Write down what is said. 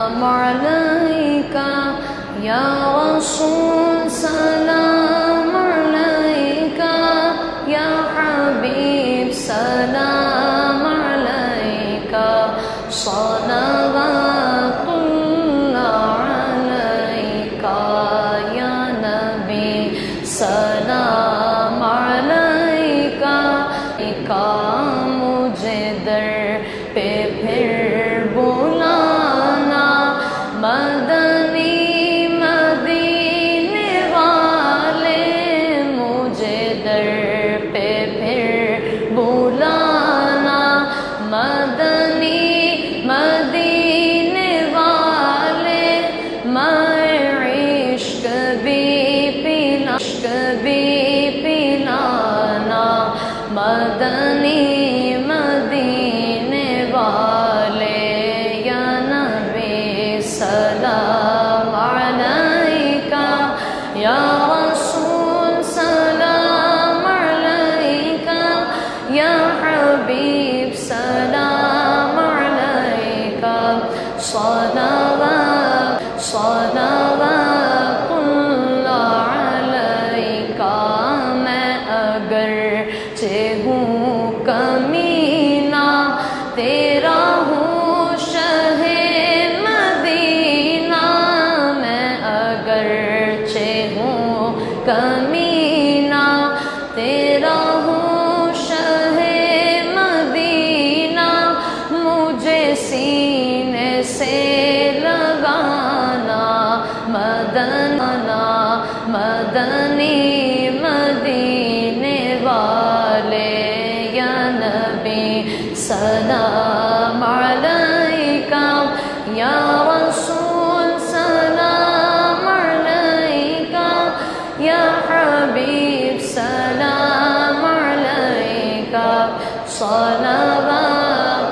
عليك يا رسول سلام عليك يا حبيب سلام عليك صلوات الله عليك يا نبي سلام عليك مجھے در پہ پھر بلانا مدنی مدینے والے مجھے در پہ پھر بلانا مدنی مدینے والے میں عشق بھی پلانا مدنی مدینے والے یا نبی سلام علیکہ یا رسول سلام علیکہ یا حبیب سلام علیکہ صلوات اللہ علیکہ میں اگرچہ ہوں کمینہ تیرا ہوں شہ مدینہ میں اگرچہ ہوں کمینہ تیرا ہوں شہ مدینہ مجھے سینے سے لگانا مدنی مدینے والے یا نبی سلام علیکہ یا رسول سلام علیکہ یا حبیب سلام علیکہ صلوات